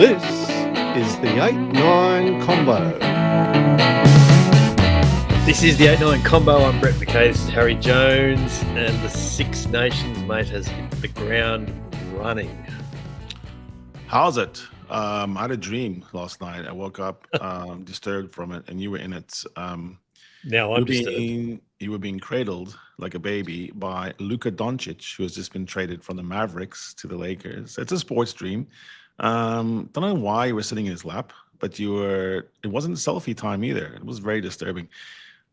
This is the 8-9 Combo. This is the 8-9 Combo. I'm Brett McKay. This is Harry Jones. And the Six Nations, mate, has hit the ground running. How's it? I had a dream last night. I woke up disturbed from it, and you were in it. Now I'm disturbed. You were being cradled like a baby by Luka Doncic, who has just been traded from the Mavericks to the Lakers. It's a sports dream. Don't know why you were sitting in his lap, but it wasn't selfie time either. It was very disturbing.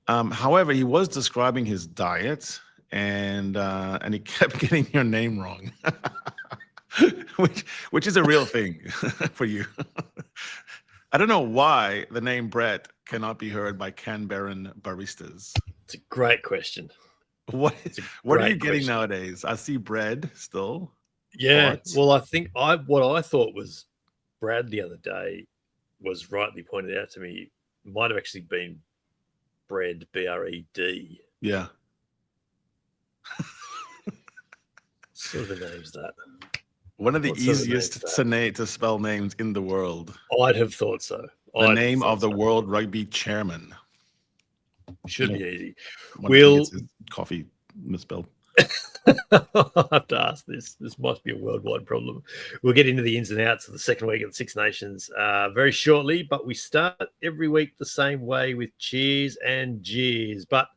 However, he was describing his diet, and he kept getting your name wrong, which is a real thing for you. I don't know why the name Brett cannot be heard by Canberran baristas. It's a great question. What are you getting nowadays? I see bread still. Yeah, well, I think what I thought was Brad the other day was rightly pointed out to me. Might have actually been bread, B-R-E-D. Yeah. Sort of the name's that. One of the easiest to spell names in the world. I'd have thought so. The name of the World Rugby Chairman. Should be easy. Coffee misspelled. I'll have to ask this. This must be a worldwide problem. We'll get into the ins and outs of the second week of the Six Nations very shortly, but we start every week the same way with cheers and jeers. But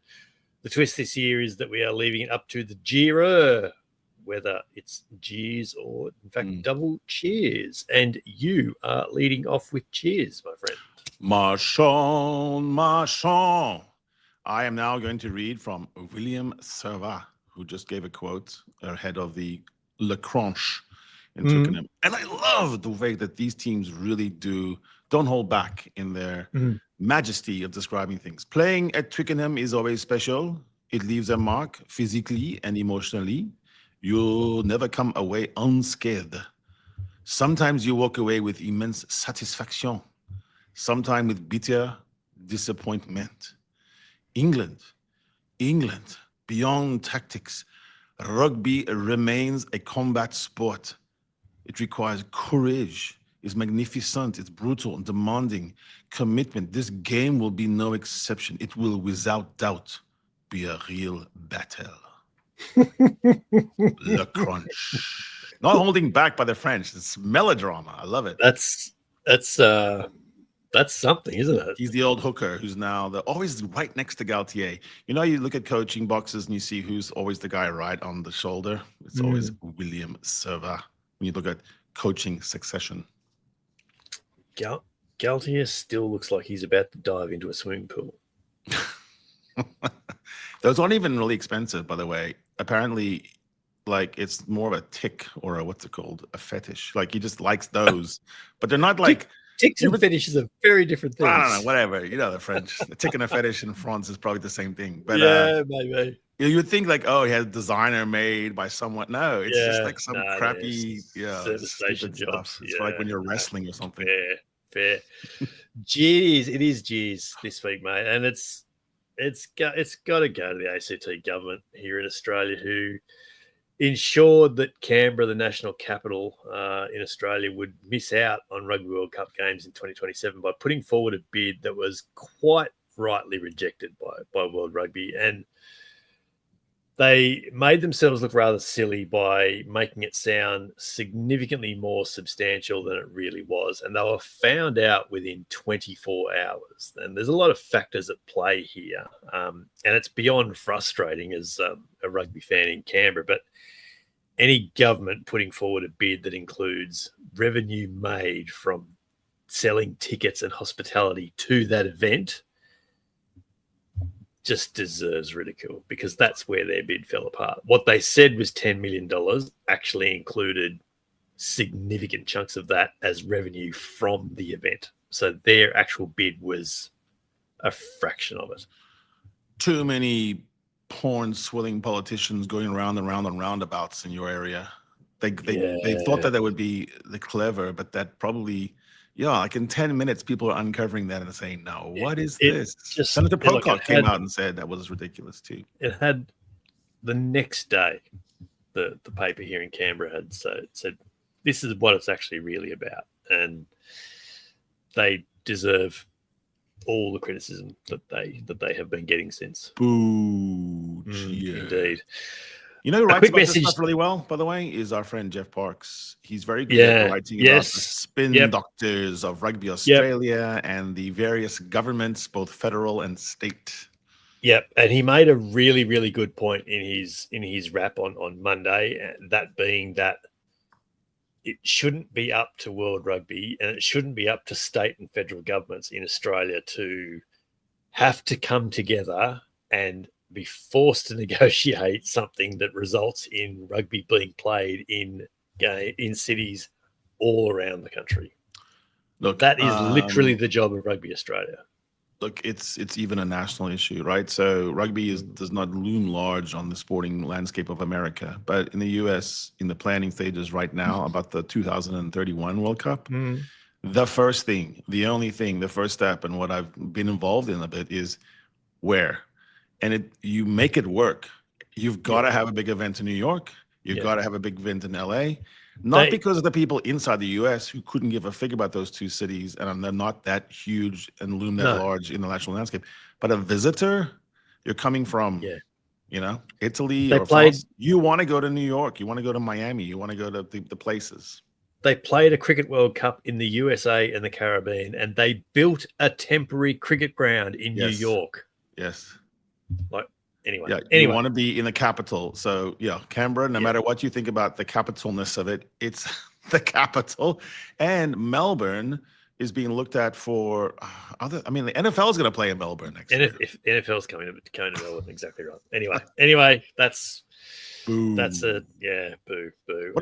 the twist this year is that we are leaving it up to the jeerer, whether it's jeers or, in fact, double cheers. And you are leading off with cheers, my friend. Marchand. I am now going to read from William Servat, who just gave a quote ahead of the Le Cranche in Twickenham. And I love the way that these teams really don't hold back in their majesty of describing things. Playing at Twickenham is always special. It leaves a mark physically and emotionally. You'll never come away unscathed. Sometimes you walk away with immense satisfaction. Sometimes with bitter disappointment. England, beyond tactics, rugby remains a combat sport. It requires courage. It's magnificent. It's brutal and demanding. Commitment. This game will be no exception. It will, without doubt, be a real battle. Le Crunch. Not holding back by the French. It's melodrama. I love it. That's something, isn't it? He's the old hooker who's now always right next to Galtier. You know, you look at coaching boxes and you see who's always the guy right on the shoulder. It's always William Servat when you look at coaching succession. Galtier still looks like he's about to dive into a swimming pool. Those aren't even really expensive, by the way. Apparently, like, it's more of a tick or a fetish. Like, he just likes those. But they're not like... Ticks and fetishes are very different things. I don't know, whatever. You know, the French. A tick and a fetish in France is probably the same thing. But maybe. You would think like, he has designer made by someone. No, it's just like some crappy, station jobs. It's like when you're wrestling or something. Fair. Jeez, it is jeez this week, mate, and it's got to go to the ACT government here in Australia, who ensured that Canberra, the national capital in Australia, would miss out on Rugby World Cup games in 2027 by putting forward a bid that was quite rightly rejected by World Rugby. And they made themselves look rather silly by making it sound significantly more substantial than it really was. And they were found out within 24 hours. And there's a lot of factors at play here. And it's beyond frustrating as a rugby fan in Canberra. But any government putting forward a bid that includes revenue made from selling tickets and hospitality to that event just deserves ridicule, because that's where their bid fell apart. What they said was $10 million actually included significant chunks of that as revenue from the event. So their actual bid was a fraction of it. Too many porn-swilling politicians going around and round on roundabouts in your area. They thought that would be clever, but that probably... Yeah, like in 10 minutes, people are uncovering that and saying, no, what is this? Senator Pocock came out and said that was ridiculous too. It had the next day, the paper here in Canberra had said, this is what it's actually really about. and they deserve all the criticism that they have been getting since. Boo. Yeah. Indeed. You know who A writes quick about this message- stuff really well, by the way, is our friend Jeff Parks. He's very good at writing about the spin doctors of Rugby Australia and the various governments, both federal and state. Yep, and he made a really, really good point in his wrap on Monday, that being that it shouldn't be up to World Rugby and it shouldn't be up to state and federal governments in Australia to have to come together and be forced to negotiate something that results in rugby being played in cities all around the country. Look, that is literally the job of Rugby Australia. Look, it's even a national issue, right? So rugby does not loom large on the sporting landscape of America, but in the U.S., in the planning stages right now about the 2031 World Cup, the first thing, the only thing, the first step, and what I've been involved in a bit is where. And you make it work. You've got to have a big event in New York. You've got to have a big event in LA. Not because of the people inside the US who couldn't give a fig about those two cities and they're not that huge and loom that large in the national landscape. But a visitor, you're coming from, Italy or France. You want to go to New York. You want to go to Miami. You want to go to the places. They played a Cricket World Cup in the USA and the Caribbean, and they built a temporary cricket ground in New York. Yes. Anyway, you want to be in the capital. So Canberra, no matter what you think about the capitalness of it, it's the capital. And Melbourne is being looked at for the NFL is going to play in Melbourne next year. If NFL's coming to Melbourne, exactly right. Anyway, that's boo. That's a boo.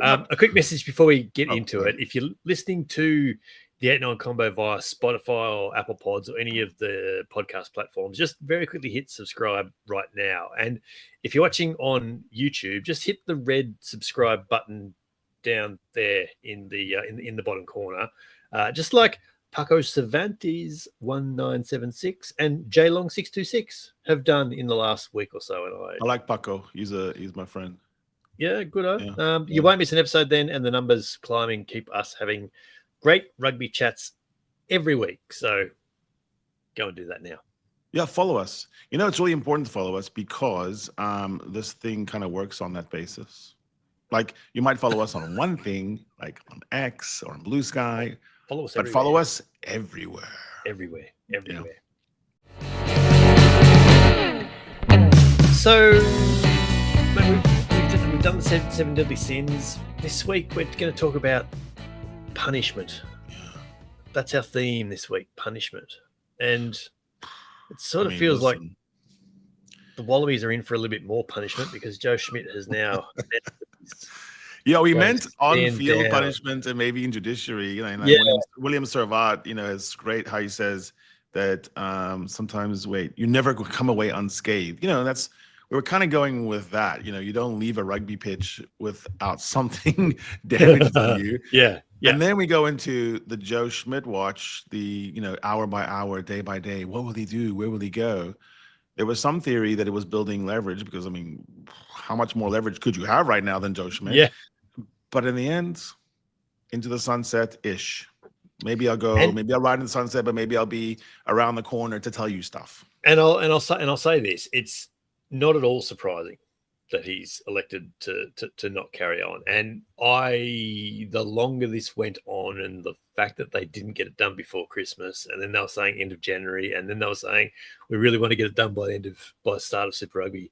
A quick message before we get into it. If you're listening to the 8-9 Combo via Spotify or Apple Pods or any of the podcast platforms, just very quickly hit subscribe right now. And if you're watching on YouTube, just hit the red subscribe button down there in the bottom corner. Just like Paco Cervantes 1976 and J-Long 626 have done in the last week or so. And I like Paco. He's my friend. Yeah, good. You won't miss an episode then, and the numbers climbing keep us having great rugby chats every week. So go and do that now. Yeah, follow us. It's really important to follow us because this thing kind of works on that basis. Like you might follow us on one thing, like on X or on Blue Sky. Follow us everywhere. But follow us everywhere. Everywhere. Yeah. So we've done the seven deadly sins. This week we're going to talk about punishment. That's our theme this week, punishment. And it sort of feels like the Wallabies are in for a little bit more punishment because Joe Schmidt has now we meant on-field punishment and maybe in judiciary. William Servat, is great how he says that sometimes you never come away unscathed. We were kind of going with that. You don't leave a rugby pitch without something damaged to you. Yeah. And then we go into the Joe Schmidt watch, the hour by hour, day by day. What will he do? Where will he go? There was some theory that it was building leverage because how much more leverage could you have right now than Joe Schmidt? Yeah. But in the end, into the sunset-ish. Maybe I'll go. Maybe I'll ride in the sunset, but maybe I'll be around the corner to tell you stuff. And I'll say this: it's not at all surprising that he's elected to not carry on. And the longer this went on, and the fact that they didn't get it done before Christmas, and then they were saying end of January, and then they were saying we really want to get it done by the start of Super Rugby.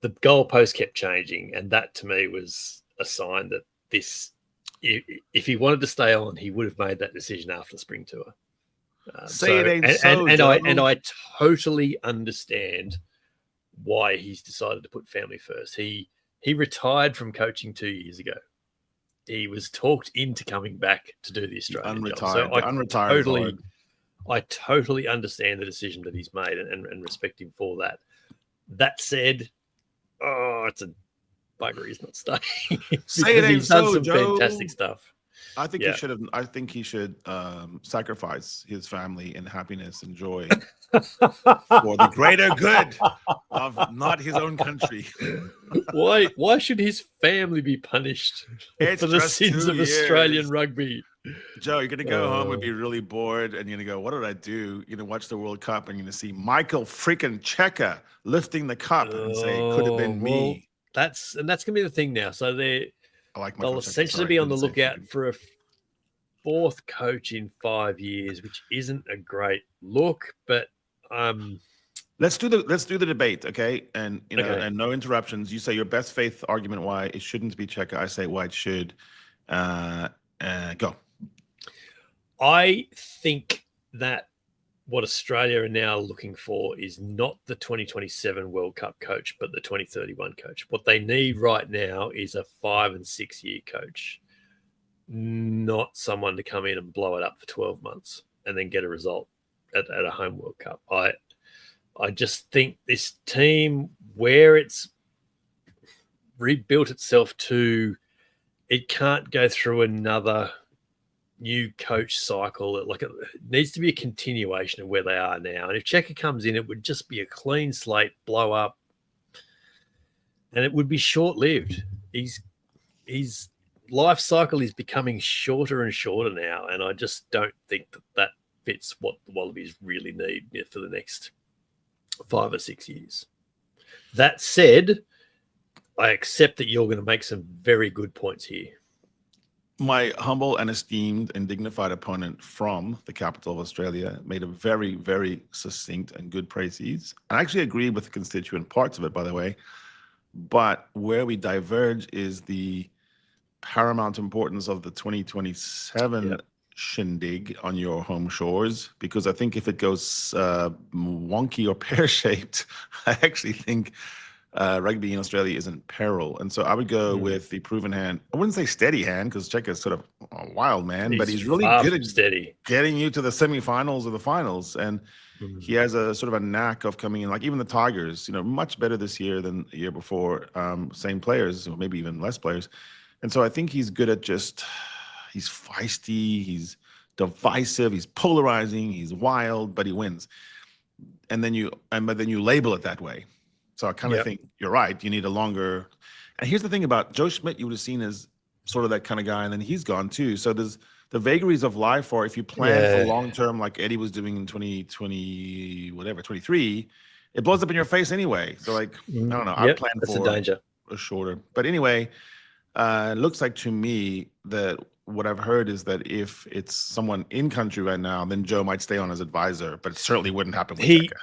The goalpost kept changing, and that to me was a sign that if he wanted to stay on, he would have made that decision after the spring tour. I totally understand why he's decided to put family first. He retired from coaching 2 years ago. He was talked into coming back to do the Australian job. So I totally understand the decision that he's made and respect him for that. That said, it's a bugger he's not staying. Say it ain't he's done so, some Joe. Fantastic stuff. I think Yeah. he should have. I think he should sacrifice his family and happiness and joy for the greater good of not his own country. Why should his family be punished It's for the just sins 2 of years. Australian rugby? Joe, you're gonna go home and be really bored, and you're gonna go, "What did I do?" You're gonna watch the World Cup, and you're gonna see Michael freaking Checker lifting the cup and say, "Could have been me." That's gonna be the thing now. So I like Michael they'll Checker. essentially Sorry, be on the didn't say lookout freaking. for a fourth coach in 5 years, which isn't a great look. But Let's do the debate, okay? And Okay. and no interruptions. You say your best faith argument why it shouldn't be Checker. I say why it should. Go. I think that what Australia are now looking for is not the 2027 World Cup coach, but the 2031 coach. What they need right now is a 5 and 6 year coach, not someone to come in and blow it up for 12 months and then get a result at a home World Cup. I just think this team, where it's rebuilt itself to, it can't go through another new coach cycle. It needs to be a continuation of where they are now. And if Checker comes in, it would just be a clean slate, blow up, and it would be short-lived. His life cycle is becoming shorter and shorter now, and I just don't think that fits what the Wallabies really need for the next 5 or 6 years. That said, I accept that you're going to make some very good points here. My humble and esteemed and dignified opponent from the capital of Australia made a very, very succinct and good précis. I actually agree with the constituent parts of it, by the way. But where we diverge is the paramount importance of the 2027 shindig on your home shores, because I think if it goes wonky or pear-shaped, I actually think rugby in Australia is in peril. And so I would go with the proven hand. I wouldn't say steady hand, because Checker is sort of a wild man, but he's really good at steady, getting you to the semifinals or the finals. And he has a sort of a knack of coming in, like even the Tigers, much better this year than the year before. Same players, or maybe even less players. And so I think he's good at he's feisty, he's divisive, he's polarizing, he's wild, but he wins. But then you label it that way. So I kind of think you're right. You need a longer. And here's the thing about Joe Schmidt, you would have seen as sort of that kind of guy, and then he's gone too. So there's the vagaries of life, or if you plan for long term, like Eddie was doing in 23, it blows up in your face anyway. So I don't know. I plan for a danger. A shorter. But anyway, it looks like to me that what I've heard is that if it's someone in country right now, then Joe might stay on as advisor, but it certainly wouldn't happen with Checker.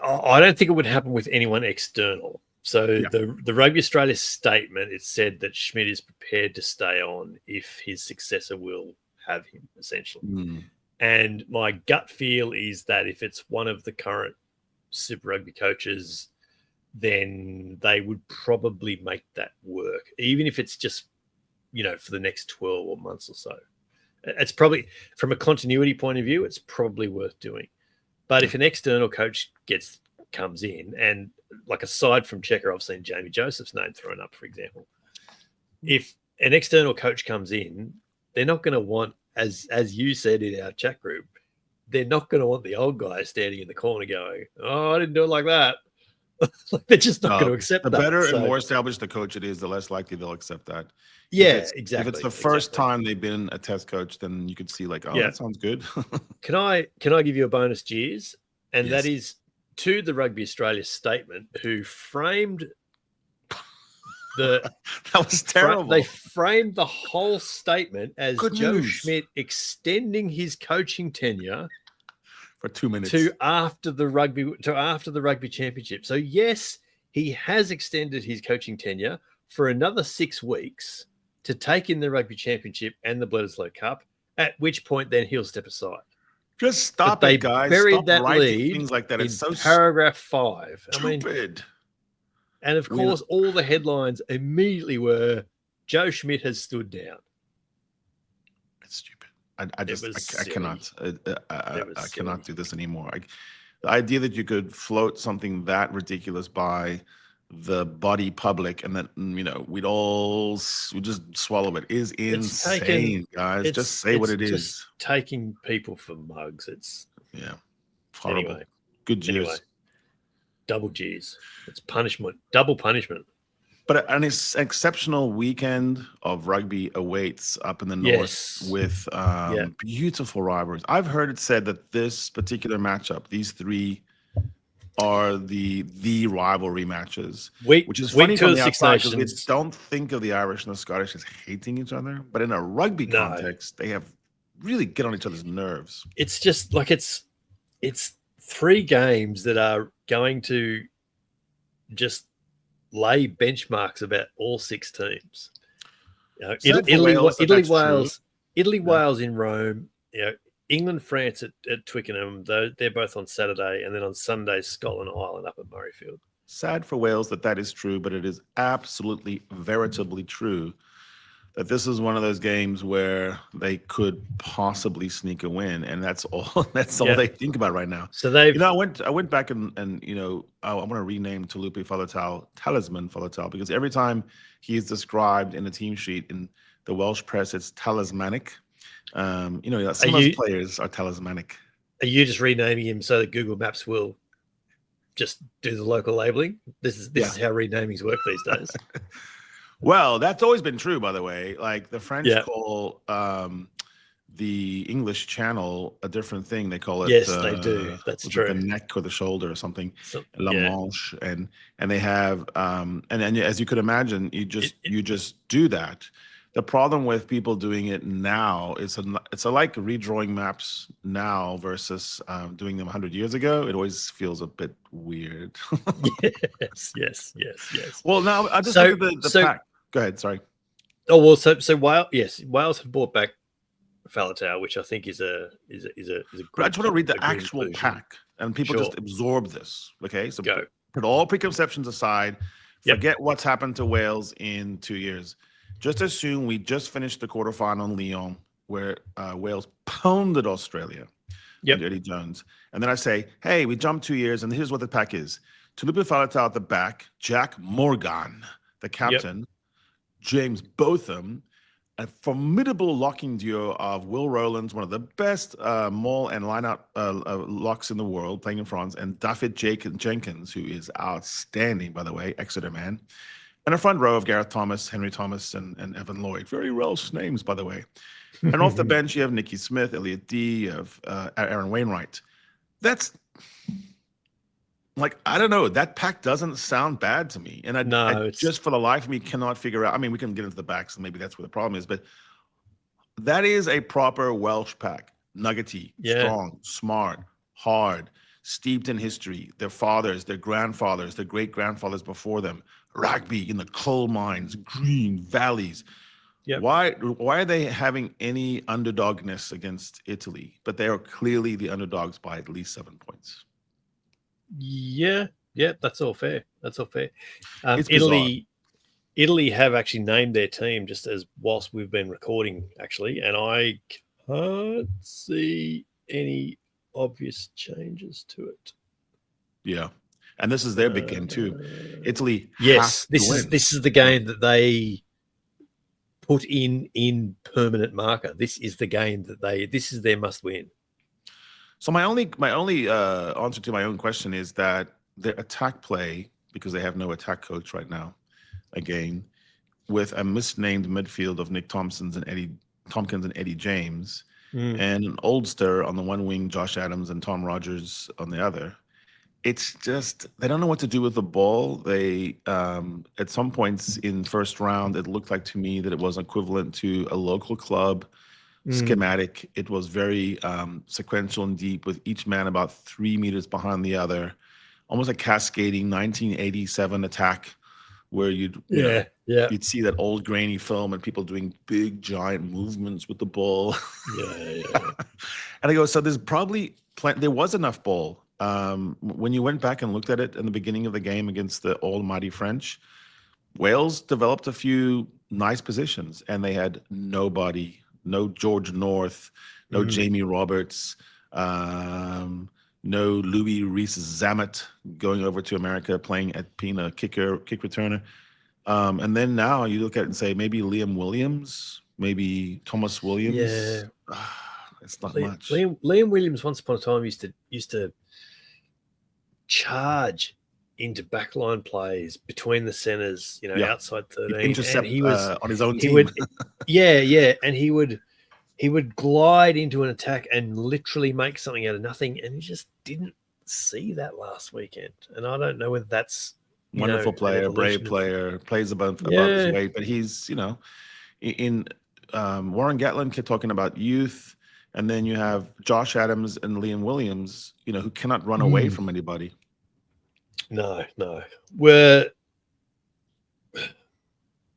I don't think it would happen with anyone external. So the Rugby Australia statement, it said that Schmidt is prepared to stay on if his successor will have him, essentially. And my gut feel is that if it's one of the current Super Rugby coaches, then they would probably make that work, even if it's just, for the next 12 months or so. It's probably, from a continuity point of view, it's probably worth doing. But if an external coach comes in, and like aside from Checker, I've seen Jamie Joseph's name thrown up, for example. If an external coach comes in, they're not going to want, as you said in our chat group, they're not going to want the old guy standing in the corner going, "Oh, I didn't do it like that." They're just not going to accept that. The better and more established the coach it is, the less likely they'll accept that. Yeah, exactly. If it's the first time they've been a test coach, then you could see that sounds good. Can I give you a bonus, Jeers? And that is to the Rugby Australia statement, who framed that was terrible. They framed the whole statement as good Joe news. Schmidt extending his coaching tenure for 2 minutes to after the Rugby Championship. So yes, he has extended his coaching tenure for another 6 weeks to take in the Rugby Championship and the Bledisloe Cup, at which point then he'll step aside. Just stop it, guys. Buried Stop that writing lead things like that. It's so paragraph 5. stupid. And of course, all the headlines immediately were, Joe Schmidt has stood down. It's stupid. I cannot do this anymore. The idea that you could float something that ridiculous by the body public, and that we'd just swallow it. Is insane, guys. Just say what it is. Taking people for mugs. It's horrible. Anyway, good jeers. Anyway, double jeers. It's punishment. Double punishment. But an exceptional weekend of rugby awaits up in the north with beautiful rivalries. I've heard it said that this particular matchup, these three, are the rivalry matches, which is funny from the outside because we don't think of the Irish and the Scottish as hating each other, but in a rugby context, they have really get on each other's nerves. It's just like it's three games that are going to just lay benchmarks about all six teams. Italy, Wales in Rome. England, France at Twickenham. They're both on Saturday, and then on Sunday, Scotland, Ireland up at Murrayfield. Sad for Wales that is true, but it is absolutely veritably true that this is one of those games where they could possibly sneak a win, and that's all. That's all they think about right now. So they, I went back and I want to rename Taulupe Faletau Talisman Faletau, because every time he is described in the team sheet in the Welsh press, it's talismanic. Some of those players are talismanic. Are you just renaming him so that Google Maps will just do the local labeling? This is how renamings work these days. Well, that's always been true, by the way. Like the French call the English Channel a different thing. They call it they do. That's true. The neck or the shoulder or something. La Manche, and they have and as you could imagine, you just do that. The problem with people doing it now is it's like redrawing maps now versus doing them 100 years ago. It always feels a bit weird. Yes. Well, now I just look at the pack. Go ahead. Sorry. Oh well, so Wales have brought back Faletau, which I think is a good. But I just want to read the actual pack, and people just absorb this. Okay, so put all preconceptions aside. Forget what's happened to Wales in 2 years. Just assume we just finished the quarterfinal in Lyon, where Wales pounded Australia. Eddie Jones, and then I say, hey, we jumped 2 years, and here's what the pack is: Taulupe Faletau at the back, Jack Morgan, the captain. James Botham, a formidable locking duo of Will Rowlands, one of the best maul and line-out locks in the world, playing in France, and David Jenkins, who is outstanding, by the way, Exeter man. And a front row of Gareth Thomas, Henry Thomas, and Evan Lloyd. Very Welsh names, by the way. And off the bench, you have Nicky Smith, Elliot D, of Aaron Wainwright. That's... I don't know. That pack doesn't sound bad to me. And I just for the life of me cannot figure out. I mean, we can get into the backs, and maybe that's where the problem is. But that is a proper Welsh pack. Nuggety, strong, smart, hard, steeped in history. Their fathers, their grandfathers, their great-grandfathers before them. Rugby in the coal mines, green valleys. Why are they having any underdogness against Italy? But they are clearly the underdogs by at least 7 points. Yeah, that's all fair. Italy have actually named their team just as whilst we've been recording, actually, and I can't see any obvious changes to it. Yeah, and this is their big game too. Italy. Yes, this is the game that they put in permanent marker. This is the game that this is their must win. So my only answer to my own question is that their attack play, because they have no attack coach right now, again, with a misnamed midfield of Nick Tompkins and Eddie James, and an oldster on the one wing, Josh Adams, and Tom Rogers on the other. It's just they don't know what to do with the ball. They at some points in first round, it looked like to me that it was equivalent to a local club schematic. It was very sequential and deep, with each man about 3 meters behind the other, almost a cascading 1987 attack where you'd see that old grainy film and people doing big giant movements with the ball. And I go, so there's probably there was enough ball. When you went back and looked at it in the beginning of the game against the almighty French, Wales developed a few nice positions, and they had nobody. No George North, no Jamie Roberts, no Louis Rees-Zammit going over to America playing at being a kick returner. And then now you look at it and say maybe Liam Williams, maybe Thomas Williams. Yeah. It's not much. Liam Williams once upon a time used to charge into backline plays between the centres, outside 13. Intercept and he was on his own team. And he would glide into an attack and literally make something out of nothing, and you just didn't see that last weekend. And I don't know whether that's wonderful player, brave player, plays above his weight, but he's in Warren Gatland kept talking about youth, and then you have Josh Adams and Liam Williams, who cannot run away from anybody. No.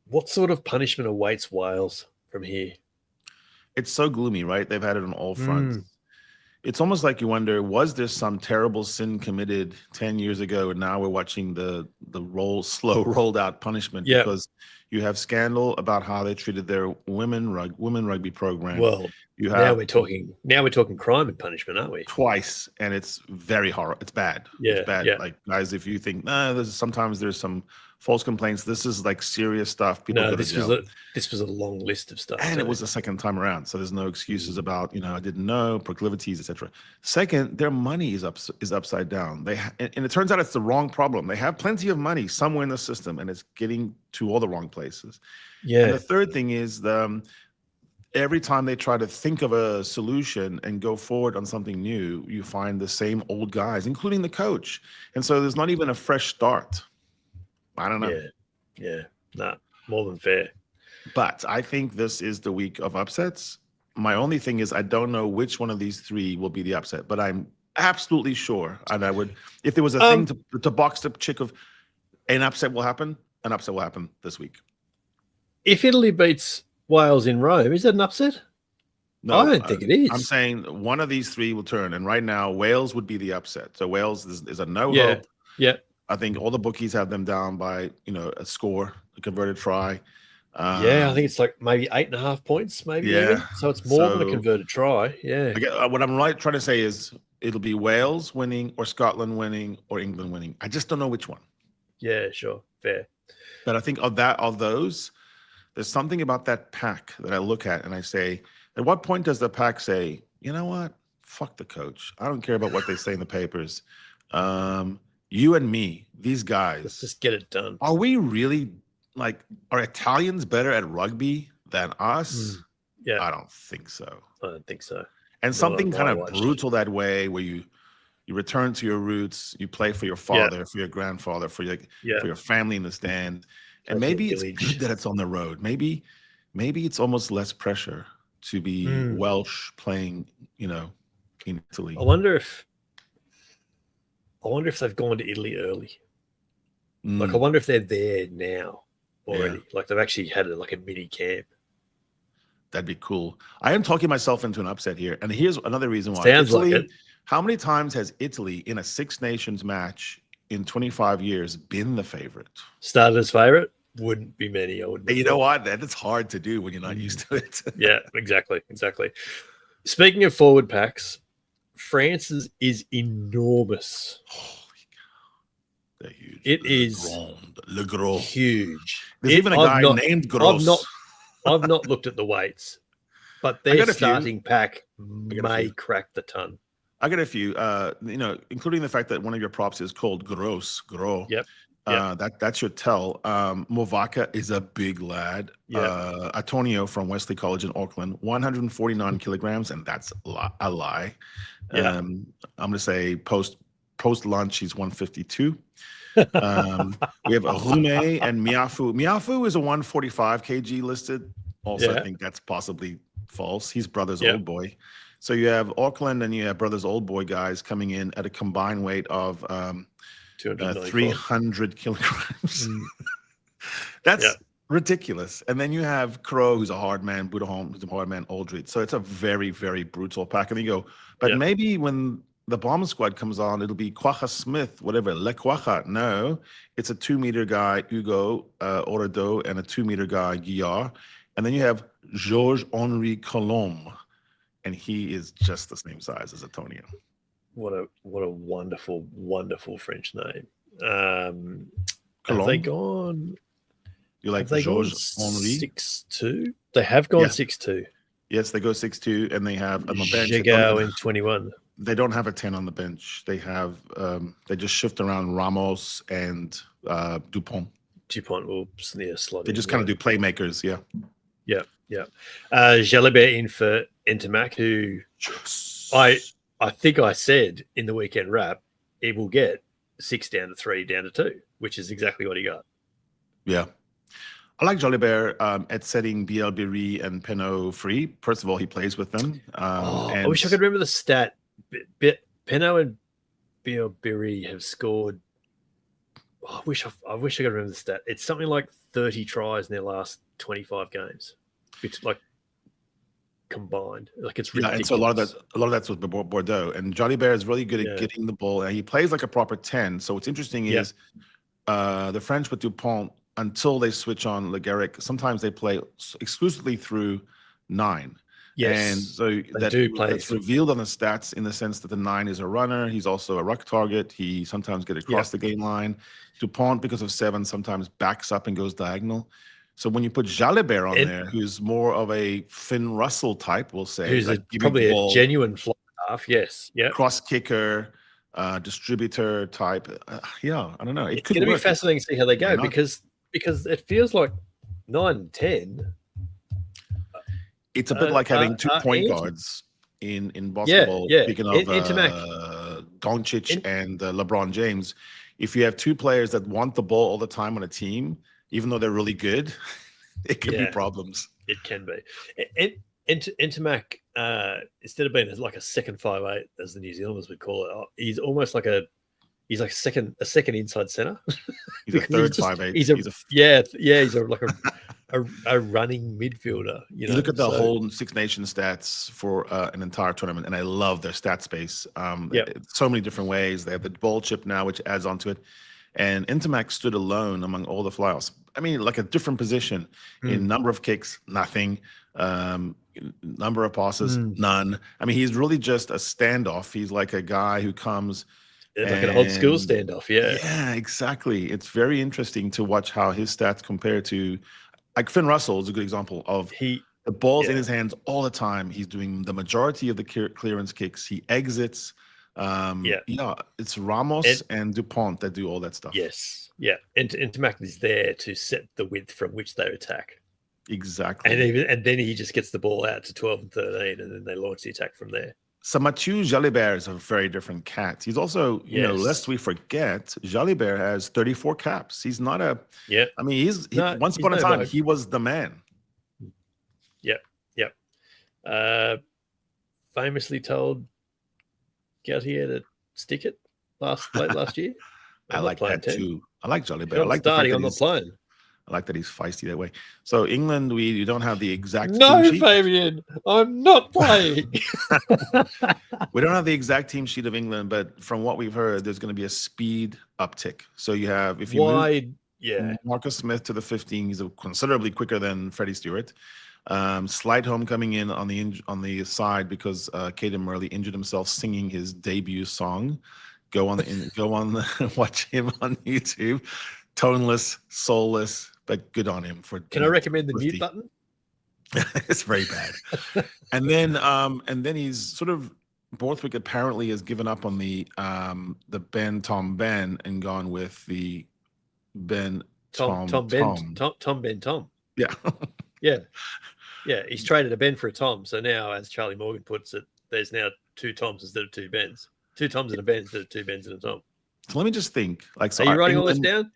What sort of punishment awaits Wales from here? It's so gloomy, right? They've had it on all fronts. It's almost like you wonder, was there some terrible sin committed 10 years ago, and now we're watching the slow rolled out punishment because you have scandal about how they treated their women rugby program. Well, now we're talking crime and punishment, aren't we? Twice, and it's very horrible. It's bad. Yeah, it's bad. Yeah. Like, guys, if you think sometimes there's some false complaints, this is like serious stuff. This was a long list of stuff, and it was the second time around, so there's no excuses about I didn't know, proclivities, etc. Second, their money is upside down. And it turns out it's the wrong problem. They have plenty of money somewhere in the system, and it's getting to all the wrong places. Yeah. And the third thing is every time they try to think of a solution and go forward on something new, you find the same old guys, including the coach. And so there's not even a fresh start. I don't know. Yeah. Nah, more than fair. But I think this is the week of upsets. My only thing is I don't know which one of these three will be the upset, but I'm absolutely sure. And I would, if there was a thing to box the chick of an upset will happen this week. If Italy beats Wales in Rome, is that an upset? No, I don't think it is. I'm saying one of these three will turn, and right now Wales would be the upset. So Wales is a no hope. Yeah. I think all the bookies have them down by a score, a converted try. I think it's like maybe 8.5 points, maybe. Yeah. Even. So it's more than a converted try. Yeah. What I'm trying to say is it'll be Wales winning, or Scotland winning, or England winning. I just don't know which one. Yeah, sure, fair. But I think of those, there's something about that pack that I look at and I say, at what point does the pack say, you know what? Fuck the coach. I don't care about what they say in the papers. You and me, these guys. Let's just get it done. Are we really, are Italians better at rugby than us? Yeah. I don't think so. I don't think so. And something kind of brutal that way, where you return to your roots, you play for your father, for your grandfather, for your family in the stand. And maybe it's good that it's on the road. Maybe it's almost less pressure to be Welsh playing, in Italy. I wonder if they've gone to Italy early. I wonder if they're there now already. Yeah. Like they've actually had a mini camp. That'd be cool. I am talking myself into an upset here. And here's another reason why. Sounds Italy, like it. How many times has Italy in a Six Nations match in 25 years been the favorite? Started as favorite? Wouldn't be many. I wouldn't. You know what? That's hard to do when you're not used to it. Yeah, exactly. Speaking of forward packs, France's is enormous. Holy cow. They're huge. It is Le Gros. Huge. There's even a guy named Gros. I've not looked at the weights, but their starting pack may crack the ton. I got a few, including the fact that one of your props is called Gros. Yep. That should tell. Movaka is a big lad. Yep. Antonio from Wesley College in Auckland, 149 kilograms, and that's a lie. Yeah. I'm going to say post lunch, he's 152. We have Rume and Miafu. Miafu is a 145 kg listed. Also, I think that's possibly false. He's brother's old boy. So you have Auckland and you have brothers old boy guys coming in at a combined weight of 300 kilograms. That's ridiculous. And then you have Crow, who's a hard man, Budaholm, who's a hard man, Aldred. So it's a very, very brutal pack. And you go, but maybe when the bomb squad comes on, it'll be Quacha Smith, whatever. Le Quacha. No, it's a 2-meter guy, Hugo Orado, and a 2-meter guy, Guillard. And then you have Georges Henri Colombe, and he is just the same size as Antonio. What a wonderful, wonderful French name. Have they Cologne? gone? You like Have they gone Georges Henri? 6-2? They have gone Yeah. 6-2. Yes, they go 6-2, and they have on the bench. Gigot in 21. They don't have a 10 on the bench. They have they just shift around Ramos and Dupont. Dupont will slot. They just kind of do playmakers, yeah. Yeah. Jalibert in for Intermac, who I think I said in the weekend wrap, he will get 6 down to 3 down to 2, which is exactly what he got. Yeah. I like Jalibert at setting Bielbiri and Penaud free. First of all, he plays with them. I wish I could remember the stat. Penaud and Bielbiri have scored. I wish I could remember the stat. It's something like 30 tries in their last 25 games. It's like combined. Like it's ridiculous. And so a lot of that's with Bordeaux. And Jalibert is really good at getting the ball. And he plays like a proper 10. So what's interesting is the French with Dupont, until they switch on Le Garrick, sometimes they play exclusively through 9. Yes, and so that's revealed on the stats in the sense that the 9 is a runner. He's also a ruck target. He sometimes gets across the game line. Dupont, because of 7, sometimes backs up and goes diagonal. So when you put Jalibert on there, who's more of a Finn Russell type, we'll say, who's probably a genuine fly half, cross kicker, distributor type. I don't know. It's going to be fascinating to see how they go because it feels like 9 and 10. It's a bit like having 2 point guards in basketball. Speaking of Doncic and LeBron James, if you have 2 players that want the ball all the time on a team, even though they're really good, it can be problems. It can be. Intermac, instead of being like a second 5'8", as the New Zealanders would call it, he's almost like a second inside center. He's a third 5'8". He's like a running midfielder. You look at the whole Six Nations stats for an entire tournament, and I love their stat space. So many different ways. They have the ball chip now, which adds onto it. And Intermac stood alone among all the fly-offs. I mean, like a different position in number of kicks, nothing. Number of passes, none. I mean, he's really just a standoff. He's like a guy who comes like an old school standoff. Yeah, exactly. It's very interesting to watch how his stats compare to, like Finn Russell is a good example of the ball's in his hands all the time. He's doing the majority of the clearance kicks. He exits. It's Ramos and Dupont that do all that stuff. Yes, and Intermac is there to set the width from which they attack. Exactly. And then he just gets the ball out to 12 and 13, and then they launch the attack from there. So Mathieu Jalibert is a very different cat. He's also, lest we forget, Jalibert has 34 caps. He's not a. Yeah. I mean, once upon a time he was the man. Yep. Famously told Gautier to stick it late last year. I like that too. I like Jalibert. I like starting on the plane. I like that he's feisty that way. So England, we don't have the exact team sheet. Fabian, I'm not playing. We don't have the exact team sheet of England, but from what we've heard, there's going to be a speed uptick. So you have, if you move Marcus Smith to the 15, he's considerably quicker than Freddie Stewart. Slidehome coming in on the side because Caden Murley injured himself singing his debut song. Go on, watch him on YouTube. Toneless, soulless, but good on him for. Can I recommend the mute button? It's very bad. and then he's sort of Borthwick apparently has given up on the Ben Tom Ben and gone with the Ben Tom Ben Tom. Yeah. He's traded a Ben for a Tom. So now, as Charlie Morgan puts it, there's now 2 Toms instead of 2 Bens. 2 Toms and a Ben instead of 2 Bens and a Tom. So let me just think. Are you writing all this down?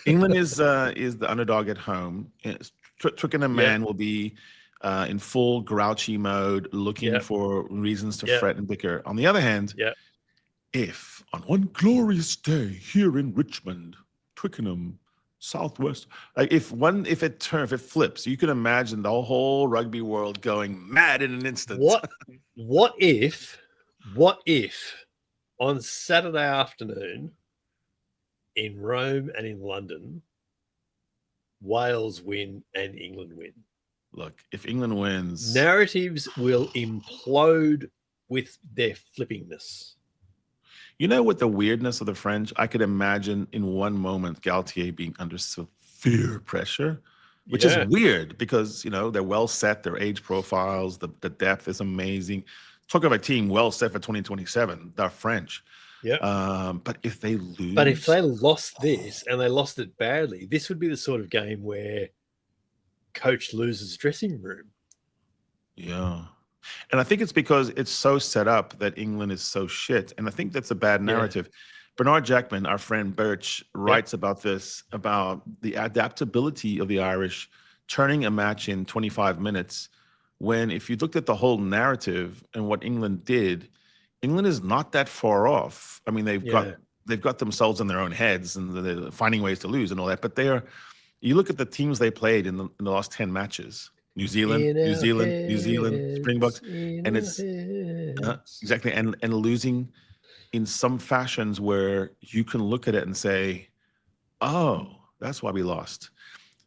England is the underdog at home. Twickenham man will be in full grouchy mode, looking for reasons to fret and bicker. On the other hand, if on one glorious day here in Richmond, Twickenham, Southwest, like if it flips, you can imagine the whole rugby world going mad in an instant. What if on Saturday afternoon in Rome and in London, Wales win and England win? Look, if England wins, narratives will implode with their flippingness. You know, with the weirdness of the French, I could imagine in one moment Galtier being under severe pressure, which is weird because, you know, they're well set, their age profiles, the depth is amazing. Talk about a team well set for 2027, they're French. Yeah. But if they lose... But if they lost this and they lost it badly, this would be the sort of game where coach loses dressing room. Yeah. And I think it's because it's so set up that England is so shit. And I think that's a bad narrative. Yeah. Bernard Jackman, our friend Birch, writes about this, about the adaptability of the Irish turning a match in 25 minutes, when if you looked at the whole narrative and what England did, England is not that far off. I mean, they've got themselves in their own heads and they're finding ways to lose and all that. But you look at the teams they played in the last 10 matches. New Zealand, Springboks, and it's exactly and losing in some fashions where you can look at it and say, "Oh, that's why we lost."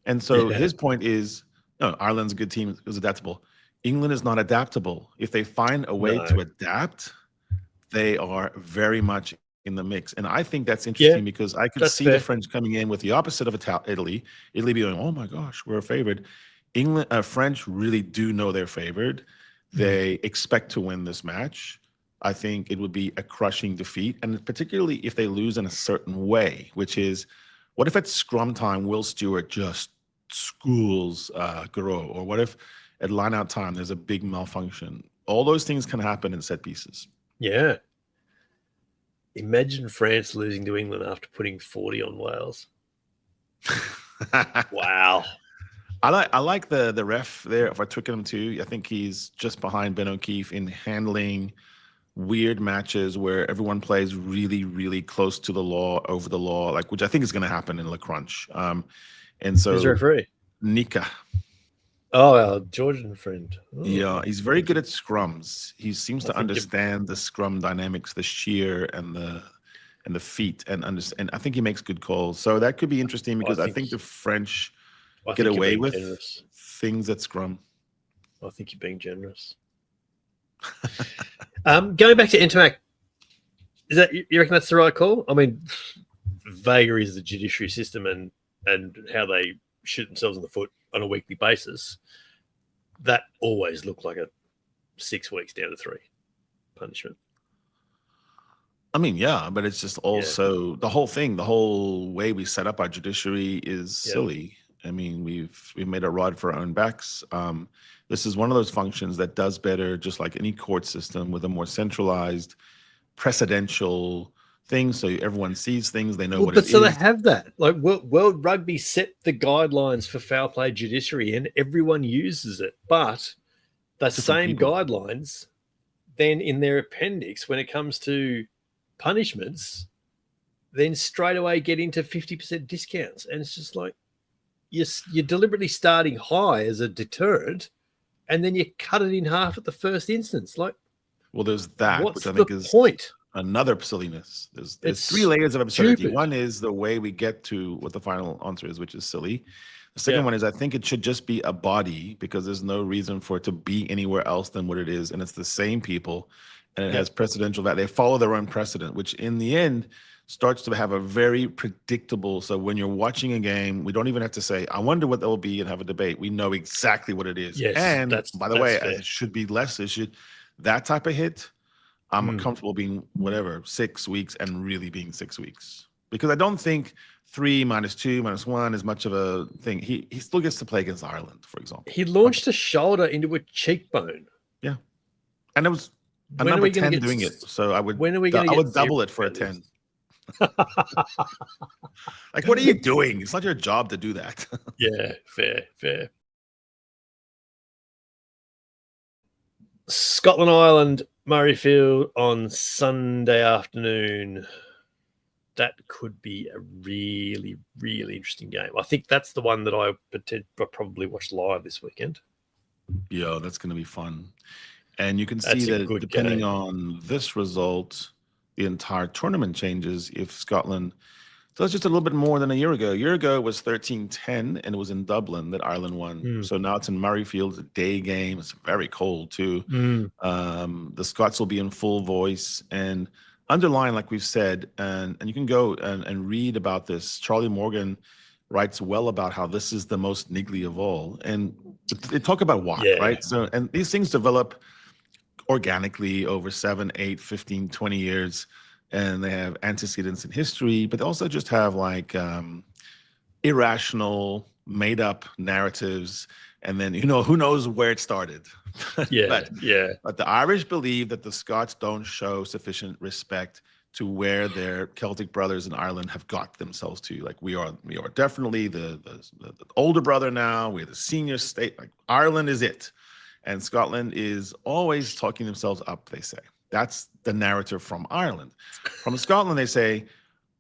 And so his point is, no, Ireland's a good team; it was adaptable. England is not adaptable. If they find a way to adapt, they are very much in the mix. And I think that's interesting because I could see the French coming in with the opposite of Italy. Italy being, "Oh my gosh, we're favored." French really do know they're favored. They expect to win this match. I think it would be a crushing defeat, and particularly if they lose in a certain way, which is, what if at scrum time Will Stewart just schools Garreau, or what if at line-out time there's a big malfunction? All those things can happen in set pieces. Yeah. Imagine France losing to England after putting 40 on Wales. Wow. I like the ref there for Twickenham too. I think he's just behind Ben O'Keefe in handling weird matches where everyone plays really, really close to the law, over the law, like, which I think is going to happen in Le Crunch. And so, who's the referee? Nika. Oh, our Georgian friend. Oh. Yeah, he's very good at scrums. He seems to understand the scrum dynamics, the shear and the feet, and I think he makes good calls. So that could be interesting because I think the French get away with things at scrum. I think you're being generous. Going back to Intermac, you reckon that's the right call? I mean, vagaries of the judiciary system and how they shoot themselves in the foot on a weekly basis, that always looked like a 6 weeks down to 3 punishment. I mean, yeah, but it's just also the whole thing, the whole way we set up our judiciary is silly. I mean, we've made a rod for our own backs. This is one of those functions that does better, just like any court system, with a more centralized, precedential thing, so everyone sees things, they know what it is. But so they have that. Like World Rugby set the guidelines for foul play judiciary, and everyone uses it. But the same guidelines, then in their appendix, when it comes to punishments, then straight away get into 50% discounts, and it's just like, you're deliberately starting high as a deterrent, and then you cut it in half at the first instance. Like, well, there's that, which I think is point? Another silliness. There's 3 layers of absurdity. One is the way we get to what the final answer is, which is silly. The second one is, I think it should just be a body, because there's no reason for it to be anywhere else than what it is, and it's the same people, and it has precedential value. They follow their own precedent, which in the end starts to have a very predictable. So when you're watching a game, we don't even have to say, I wonder what that will be, and have a debate. We know exactly what it is. Yes, and by the way, fair. it should be less. That type of hit, I'm comfortable being 6 weeks and really being 6 weeks, because I don't think 3 minus 2 minus 1 is much of a thing. He still gets to play against Ireland, for example. He launched a shoulder into a cheekbone. Yeah, and it was a number 10 doing it. So I would double it for a 10. Like, what are you doing? It's not your job to do that. Yeah, fair. Scotland Island, Murrayfield on Sunday afternoon. That could be a really, really interesting game. I think that's the one that I probably watch live this weekend. Yeah, that's going to be fun. And you can see that depending on this result, the entire tournament changes if Scotland So that's just a little bit more than a year ago. A year ago it was 13-10, and it was in Dublin that Ireland won. So now it's in Murrayfield. It's a day game. It's very cold too. The Scots will be in full voice. And underline, like we've said, and you can go and read about this. Charlie Morgan writes well about how this is the most niggly of all. And they talk about why, right? So, and these things develop organically over 7, 8, 15, 20 years. And they have antecedents in history, but they also just have like irrational, made-up narratives. And then, who knows where it started. But the Irish believe that the Scots don't show sufficient respect to where their Celtic brothers in Ireland have got themselves to. Like we are definitely the older brother now. We're the senior state. Like Ireland is it. And Scotland is always talking themselves up, they say. That's the narrative from Ireland. From Scotland, they say,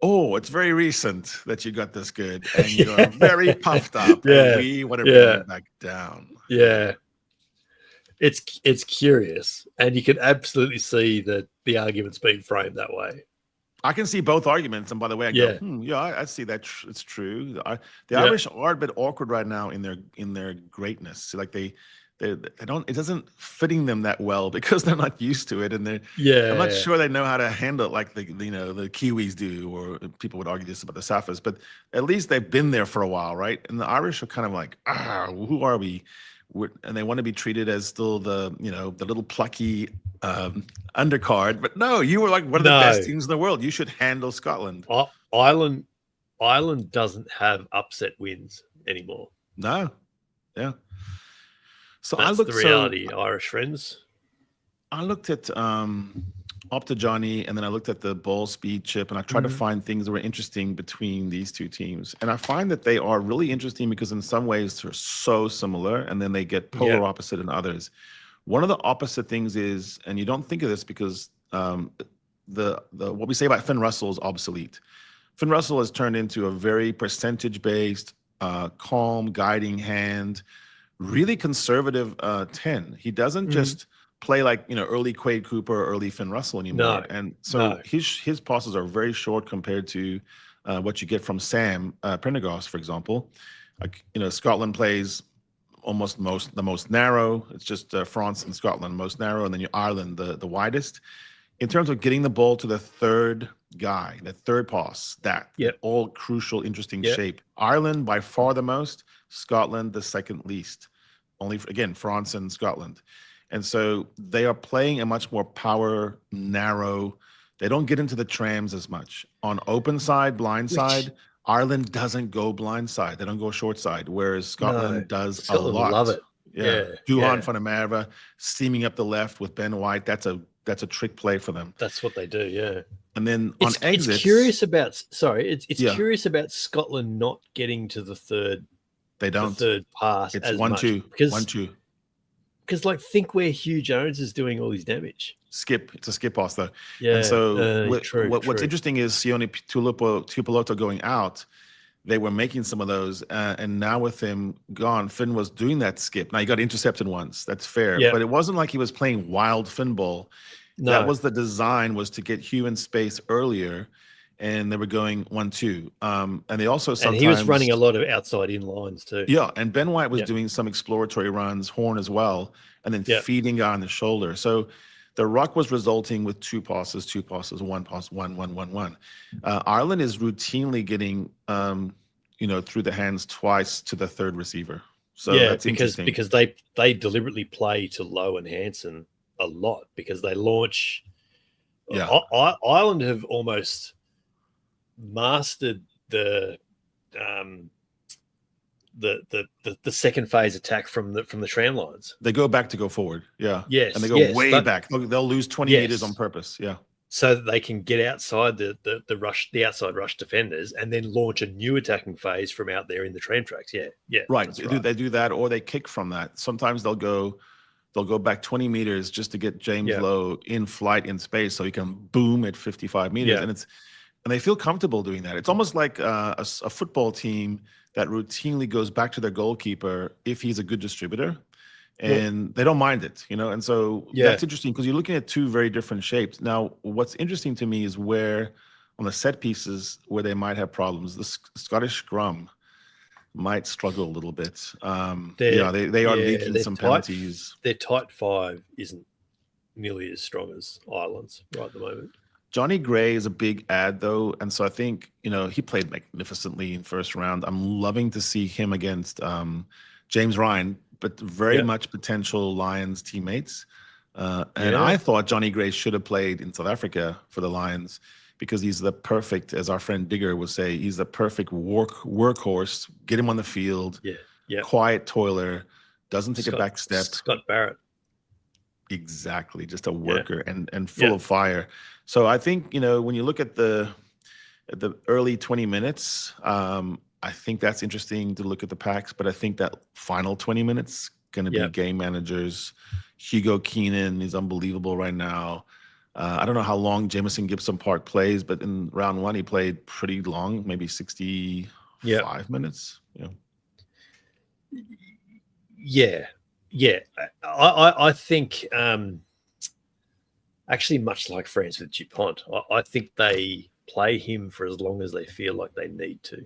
oh, it's very recent that you got this good, and you're very puffed up, and we want to bring you back down. Yeah. It's curious, and you can absolutely see that the argument's being framed that way. I can see both arguments, and by the way, I go, I see that it's true. The Irish are a bit awkward right now in their greatness. So like they don't, it doesn't fitting them that well because they're not used to it, and I'm not sure they know how to handle it like the Kiwis do, or people would argue this about the Saffas, but at least they've been there for a while, right? And the Irish are kind of like, who are we? And they want to be treated as still the little plucky undercard, but no, you were like one of the best teams in the world. You should handle Scotland. Ireland doesn't have upset wins anymore. No, yeah. So that's the reality, Irish friends. I looked at Opta Johnny, and then I looked at the ball speed chip, and I tried to find things that were interesting between these two teams. And I find that they are really interesting because in some ways they're so similar, and then they get polar opposite in others. One of the opposite things is, and you don't think of this because the what we say about Finn Russell is obsolete. Finn Russell has turned into a very percentage-based, calm, guiding hand, really conservative 10. He doesn't just play like early Quade Cooper or early Finn Russell anymore. And so his passes are very short compared to what you get from Sam Prendergast, for example. Like Scotland plays almost the most narrow. It's just France and Scotland most narrow, and then Ireland the widest. In terms of getting the ball to the third guy, the third pass, all crucial, interesting shape. Ireland by far the most, Scotland the second least. Only again France and Scotland. And so they are playing a much more power, narrow. They don't get into the trams as much. On open side, blind side, Ireland doesn't go blind side. They don't go short side, whereas Scotland does a lot. Love it. Duhan van der Merwe steaming up the left with Ben White. That's a trick play for them. That's what they do, yeah. And then on exits, it's curious about curious about Scotland not getting to the third. They don't. The third pass. It's as 1-2. 1-2. Because think where Hugh Jones is doing all his damage. Skip. It's a skip pass though. Yeah. And so true. What's interesting is Sione Tuipulotu going out. They were making some of those, and now with him gone, Finn was doing that skip. Now he got intercepted once. That's fair, but it wasn't like he was playing wild Finn ball. No. That was the design, was to get Hugh in space earlier, and they were going 1-2. And they also sometimes... And he was running a lot of outside in lines too. Yeah, and Ben White was doing some exploratory runs, Horn as well, and then feeding guy on the shoulder. So the ruck was resulting with two passes, one pass, one. Ireland is routinely getting, through the hands twice to the third receiver. So that's interesting. Because they deliberately play to Lowe and Hansen a lot because they launch. Yeah, Ireland have almost mastered the second phase attack from the tram lines. They go back to go forward. Yeah. Yes. And they go way back. They'll lose 20 meters on purpose. Yeah. So that they can get outside the outside rush defenders and then launch a new attacking phase from out there in the tram tracks. Yeah. Yeah. Right. They do that, or they kick from that. Sometimes they'll go back 20 meters just to get James Lowe in flight in space so he can boom at 55 meters. Yeah. And they feel comfortable doing that. It's almost like a football team that routinely goes back to their goalkeeper if he's a good distributor, and they don't mind it, And so that's interesting because you're looking at two very different shapes. Now, what's interesting to me is where on the set pieces where they might have problems. The Scottish scrum might struggle a little bit. They are leaking some penalties. Their tight five isn't nearly as strong as Ireland's right at the moment. Johnny Gray is a big ad, though, and so I think he played magnificently in first round. I'm loving to see him against James Ryan, but very much potential Lions teammates. And I thought Johnny Gray should have played in South Africa for the Lions because he's the perfect, as our friend Digger would say, he's the perfect workhorse. Get him on the field, quiet toiler, doesn't take a back step. Scott Barrett. Exactly, just a worker and full of fire. So I think when you look at the early 20 minutes, I think that's interesting to look at the packs. But I think that final 20 minutes going to be game managers. Hugo Keenan is unbelievable right now. I don't know how long Jamison Gibson Park plays, but in round one he played pretty long, maybe 65 minutes. I think actually much like France with Dupont, I think they play him for as long as they feel like they need to.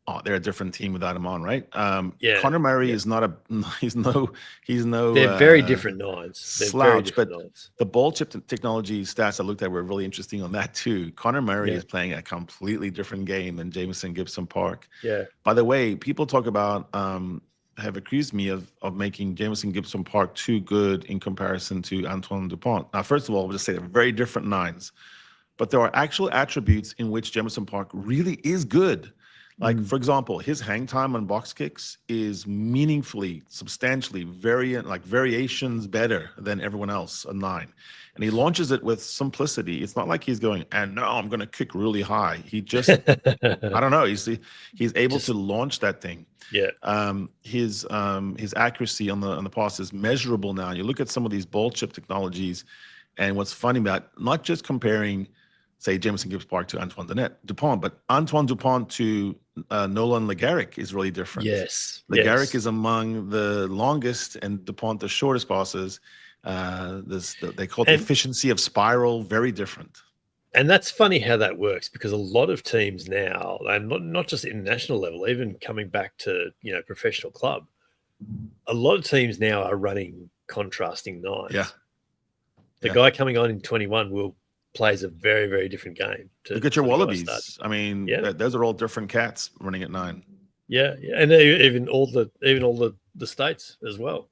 Oh, they're a different team without him on, right? Connor Murray is not he's no. They're very different nines. Slouch, but the ball chip technology stats I looked at were really interesting on that too. Connor Murray is playing a completely different game than Jamison Gibson Park. Yeah. By the way, people talk about have accused me of making Jamison Gibson Park too good in comparison to Antoine Dupont. Now, first of all, I'll just say they're very different nines, but there are actual attributes in which Jamison Park really is good. Like, for example, his hang time on box kicks is meaningfully, substantially, variations better than everyone else, a 9. And he launches it with simplicity. It's not like he's going, and no, I'm going to kick really high. He just, I don't know. He's able to launch that thing. Yeah. His accuracy on the pass is measurable now. You look at some of these ball chip technologies, and what's funny about not just comparing, say, Jamison Gibbs Park to Antoine Dupont, but Antoine Dupont to Nolan Le Garrec is really different. Yes. Le Garrec is among the longest and Dupont the shortest passes. They call it the efficiency of spiral, very different. And that's funny how that works because a lot of teams now, and not just international level, even coming back to professional club, a lot of teams now are running contrasting nines. Yeah. The guy coming on in 21 plays a very, very different game. Look at your Wallabies. I mean, those are all different cats running at 9. Yeah, and even all the states as well.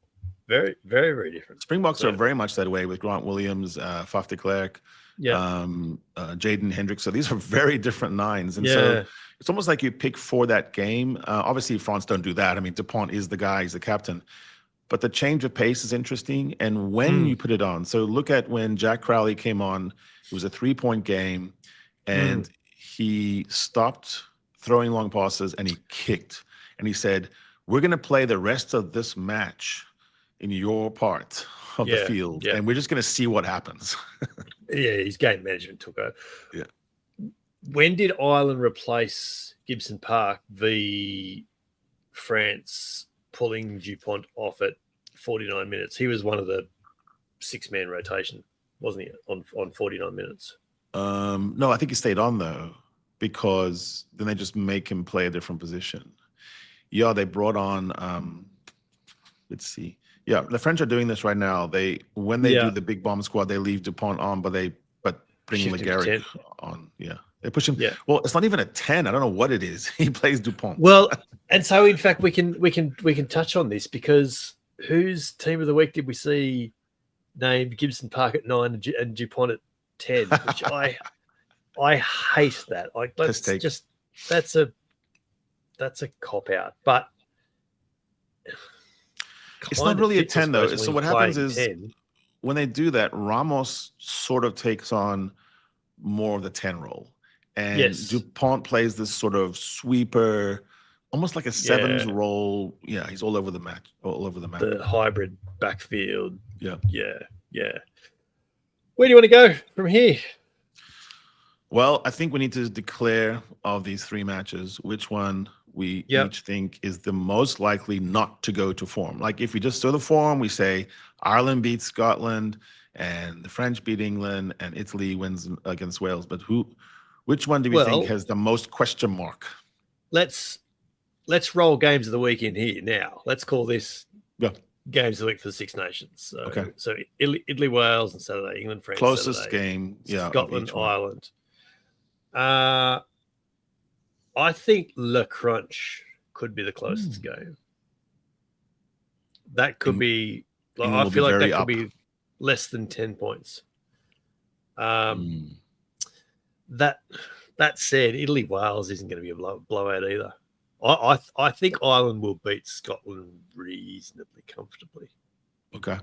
Very, very, very different. Springboks are very much that way with Grant Williams, Faf de Klerk, Jaden Hendricks. So these are very different nines. And so it's almost like you pick for that game. Obviously, France don't do that. I mean, Dupont is the guy, he's the captain. But the change of pace is interesting. And when you put it on, so look at when Jack Crowley came on, it was a 3-point game, and he stopped throwing long passes and he kicked. And he said, we're going to play the rest of this match in your part of the field, and we're just going to see what happens. His game management took over. Yeah. When did Ireland replace Gibson Park v France pulling Dupont off at 49 minutes? He was one of the 6-man rotation, wasn't he, on 49 minutes? No, I think he stayed on, though, because then they just make him play a different position. Yeah, they brought on, let's see. Yeah, the French are doing this right now. When they do the big bomb squad, they leave Dupont on, but bring Le Garrec on. Yeah, they push him. Yeah. Well, it's not even a 10. I don't know what it is. He plays Dupont. Well, and so in fact we can touch on this because whose team of the week did we see named Gibson Park at 9 and Dupont at 10? Which I hate that. Like that's a cop out, but. It's not really a 10, though. So what happens is when they do that, Ramos sort of takes on more of the 10 role. And Dupont plays this sort of sweeper, almost like a 7s role. Yeah, he's all over the map. The hybrid backfield. Yeah. Where do you want to go from here? Well, I think we need to declare of these 3 matches which one we each think is the most likely not to go to form. Like if we just saw the form, we say Ireland beats Scotland and the French beat England, and Italy wins against Wales. But which one do we Well, think has the most question mark? Let's roll games of the week in here now. Let's call this games of the week for the Six Nations. So Italy, Wales on Saturday, England, France. Closest Saturday, game, Scotland, Ireland. I think Le Crunch could be the closest game. That could be. I feel like that could be less than 10 points. That said, Italy Wales isn't going to be a blowout either. I think Ireland will beat Scotland reasonably comfortably. Okay.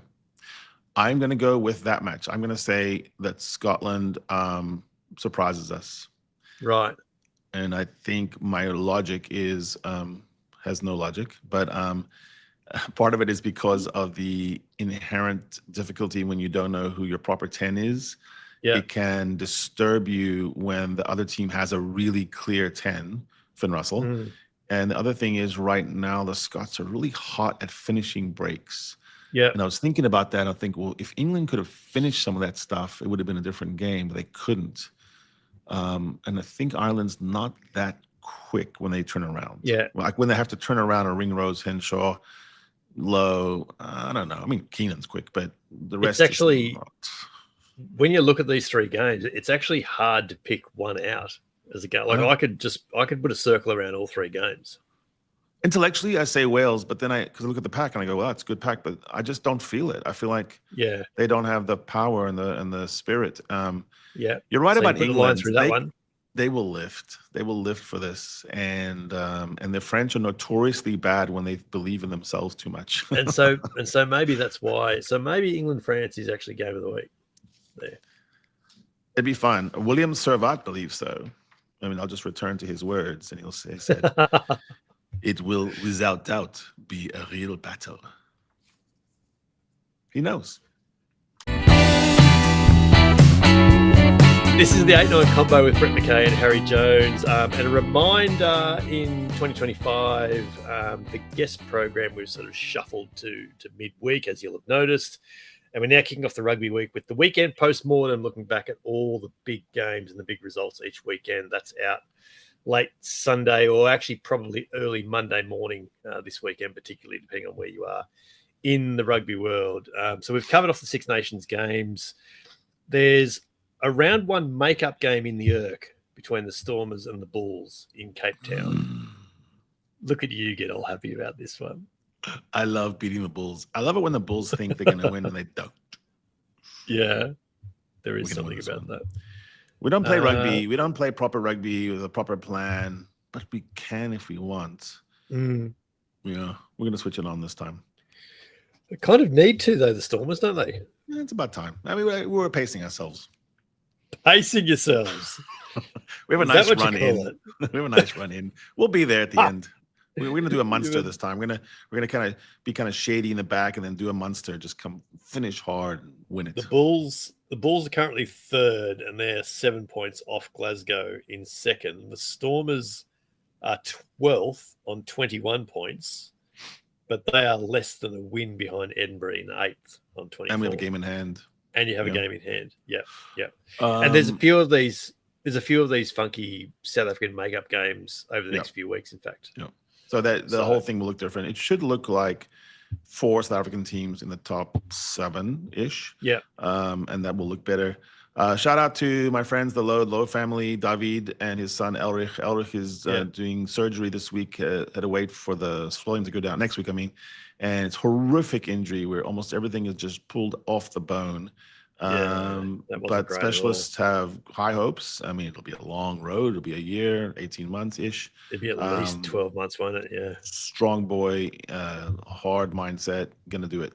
I'm going to go with that match. I'm going to say that Scotland surprises us. Right. And I think my logic is has no logic, but part of it is because of the inherent difficulty when you don't know who your proper 10 is. Yeah. It can disturb you when the other team has a really clear 10, Finn Russell. And the other thing is right now the Scots are really hot at finishing breaks. Yeah. And I was thinking about that. I think, well, if England could have finished some of that stuff, it would have been a different game, but they couldn't. And I think Ireland's not that quick when they turn around. Yeah. Like when they have to turn around a Ringrose, Henshaw, Lowe, I don't know. I mean, Keenan's quick, but the rest it's actually, is not. When you look at these three games, it's actually hard to pick one out as a game. Like I could put a circle around all three games. Intellectually, I say Wales, but then because I look at the pack and I go, well, it's a good pack, but I just don't feel it. I feel like they don't have the power and the spirit. You're right about England. Through that one. They will lift. They will lift for this, and the French are notoriously bad when they believe in themselves too much. and so maybe that's why. So maybe England France is actually game of the week. There. It'd be fun. William Servat believes so. I mean, I'll just return to his words, and he said, "It will, without doubt, be a real battle." He knows. This is the 8-9 combo with Brett McKay and Harry Jones. And a reminder, in 2025, the guest program we've sort of shuffled to midweek, as you'll have noticed. And we're now kicking off the rugby week with the weekend post-mortem, looking back at all the big games and the big results each weekend. That's out late Sunday, or actually probably early Monday morning this weekend, particularly depending on where you are in the rugby world. So we've covered off the Six Nations games. There's a round one makeup game in the Irk between the Stormers and the Bulls in Cape Town. Look at you get all happy about this one. I love beating the Bulls. I love it when the Bulls think they're going to win and they don't. Yeah, there is something about that. We don't play rugby. We don't play proper rugby with a proper plan, but we can if we want. Yeah, we're going to switch it on this time. They kind of need to, though, the Stormers, don't they? Yeah, it's about time. I mean, we're pacing ourselves. Pacing yourselves. We have a nice run in. We have a nice run in. We'll be there at the end. We're going to do a Munster this time. We're going to be shady in the back and then do a Munster. Just come finish hard and win it. The Bulls are currently third, and they're 7 points off Glasgow in second. The Stormers are 12th on 21 points, but they are less than a win behind Edinburgh in 8th on 24. And we have a game in hand. And you have a game in hand. Yeah. And there's a few of these funky South African makeup games over the next few weeks, in fact. Yeah. So that the whole thing will look different. It should look like 4 South African teams in the top 7-ish. Yeah. And that will look better. Shout out to my friends, the Lowe family, David and his son Elrich. Elrich is doing surgery this week. Had to wait for the swelling to go down next week. And it's horrific injury where almost everything is just pulled off the bone. But specialists have high hopes. I mean, it'll be a long road. It'll be a year, 18 months-ish. It'll be at least 12 months, won't it? Yeah. Strong boy, hard mindset, gonna do it.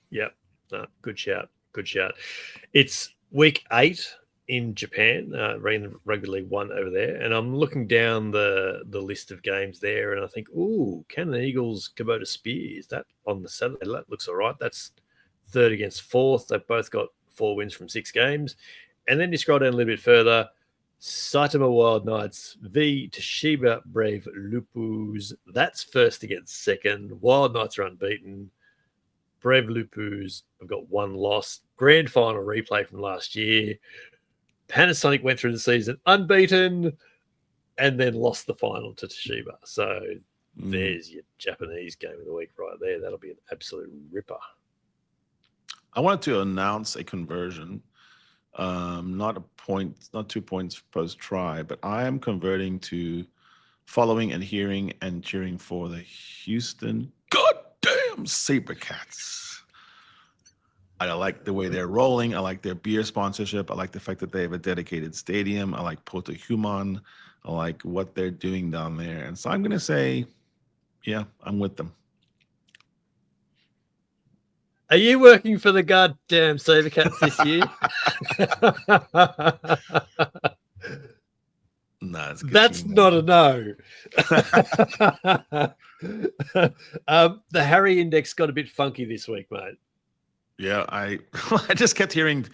Yep. No, good shout. It's week 8 in Japan, Rugby League 1 over there. And I'm looking down the list of games there, and I think, Cannon Eagles, Kubota Spears, that on the Saturday, that looks all right. That's 3rd against 4th. They've both got 4 wins from 6 games. And then you scroll down a little bit further, Saitama Wild Knights v Toshiba Brave Lupus. That's 1st against 2nd. Wild Knights are unbeaten. Brev Lupus have got 1 loss. Grand final replay from last year. Panasonic went through the season unbeaten and then lost the final to Toshiba. So there's your Japanese game of the week right there. That'll be an absolute ripper. I wanted to announce a conversion. Not 2 points post try, but I am converting to following and hearing and cheering for the Houston goddamn Sabercats. I like the way they're rolling. I like their beer sponsorship. I like the fact that they have a dedicated stadium. I like Porto Human. I like what they're doing down there. And so I'm going to say, yeah, I'm with them. Are you working for the goddamn Sabercats this year? No, it's a good That's team, not a no. The Harry Index got a bit funky this week, mate. Yeah, I just kept hearing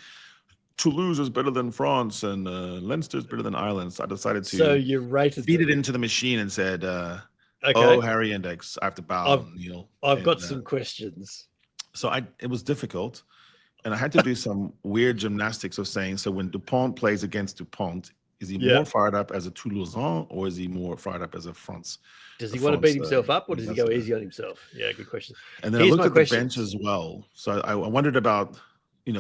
Toulouse is better than France and Leinster is better than Ireland. So I decided to feed it into the machine and said, okay. Oh, Harry Index, I have to bow and kneel. I've got some questions. So it was difficult, and I had to do some weird gymnastics of saying, so when Dupont plays against Dupont, is he more fired up as a Toulousain or is he more fired up as a France? Does he want to beat himself up or does he go easy on himself? Yeah, good question. And then I looked at the bench as well. So I wondered about,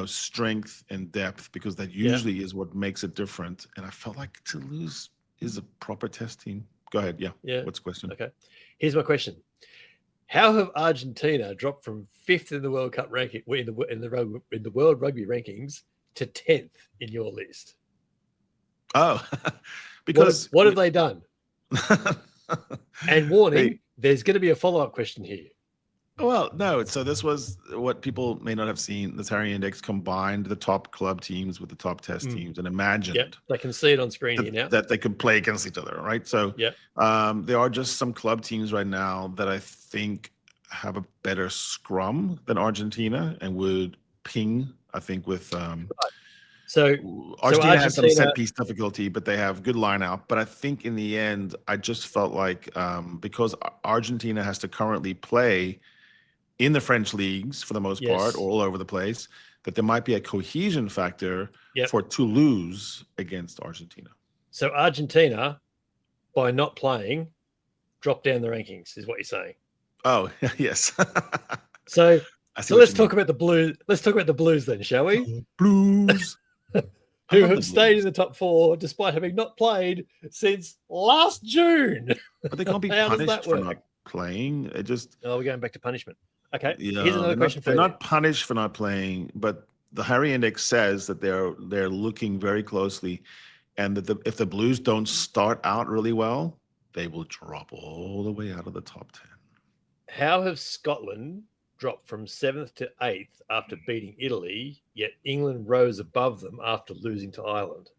strength and depth, because that usually is what makes it different. And I felt like Toulouse is a proper test team. Go ahead. Yeah. What's the question? Okay. Here's my question. How have Argentina dropped from 5th in the World Cup ranking in the World Rugby rankings to 10th in your list? Oh, because what have they done? And warning, there's going to be a follow-up question here. Well, no. So this was what people may not have seen. This Harry Index combined the top club teams with the top test teams and imagined. Yep, they can see it on screen here now. That they could play against each other, right? So there are just some club teams right now that I think have a better scrum than Argentina and would ping, I think, with So Argentina has some set piece difficulty, but they have good line out. But I think in the end, I just felt like because Argentina has to currently play in the French leagues for the most part, all over the place, that there might be a cohesion factor for Toulouse against Argentina. So Argentina, by not playing, dropped down the rankings, is what you're saying. Oh, yes. So let's talk about the Blues. Let's talk about the Blues then, shall we? Blues. Who have stayed in the top 4 despite having not played since last June. But they can't be punished for not playing. we're going back to punishment. Okay. Yeah, here's another question for you. They're not punished for not playing, but the Harry Index says that they're looking very closely, and that if the Blues don't start out really well, they will drop all the way out of the top 10. How have Scotland dropped from 7th to 8th after beating Italy, yet England rose above them after losing to Ireland?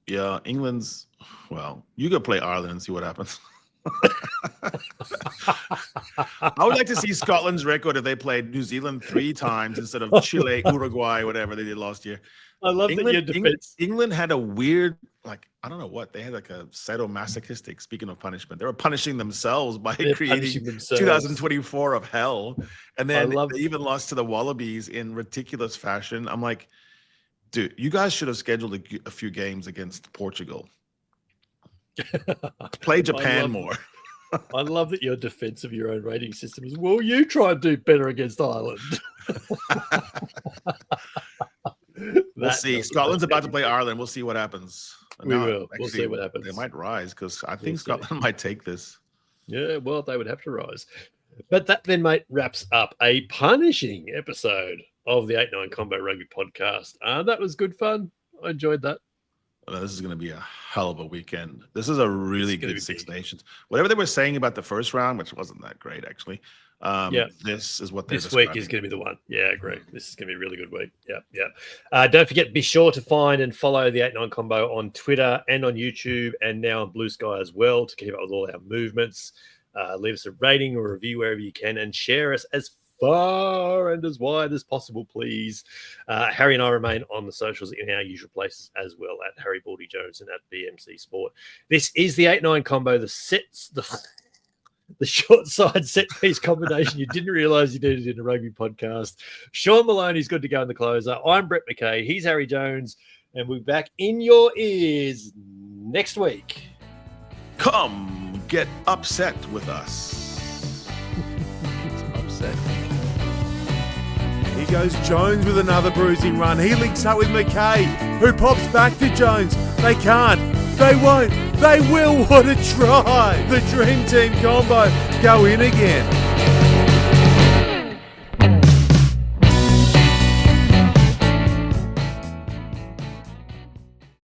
Yeah, you go play Ireland and see what happens. I would like to see Scotland's record if they played New Zealand 3 times instead of Chile, Uruguay, whatever they did last year. I love that your defense. England had a weird, I don't know what, they had like a sadomasochistic, speaking of punishment. They were punishing themselves by creating 2024 of hell. And then they even lost to the Wallabies in ridiculous fashion. I'm like, dude, you guys should have scheduled a few games against Portugal. Play Japan more. I love that your defense of your own rating system is, well, you try and do better against Ireland. We'll see. Scotland's about to play Ireland. We'll see what happens. We'll see what happens. They might rise because I think Scotland might take this. Yeah, well, they would have to rise. But that then, mate, wraps up a punishing episode of the 8-9 Combo Rugby Podcast. That was good fun. I enjoyed that. This is going to be a hell of a weekend. This is a really good Six Nations. Whatever they were saying about the first round, which wasn't that great, actually. This is what this week is going to be the one. Yeah, I agree. This is going to be a really good week. Yeah. Don't forget, be sure to find and follow the 8-9 Combo on Twitter and on YouTube and now on Blue Sky as well to keep up with all our movements. Leave us a rating or review wherever you can and share us as far and as wide as possible, please. Harry and I remain on the socials in our usual places as well, at Harry Baldy Jones and at BMC Sport. This is the 8-9 Combo that sets the the short side set piece combination you didn't realise you needed in a rugby podcast. Sean Maloney's good to go in the closer. I'm Brett McKay. He's Harry Jones. And we'll be back in your ears next week. Come get upset with us. Upset. Here goes Jones with another bruising run. He links up with McKay, who pops back to Jones. They can't. They won't. They will. What a try. The Dream Team combo go in again.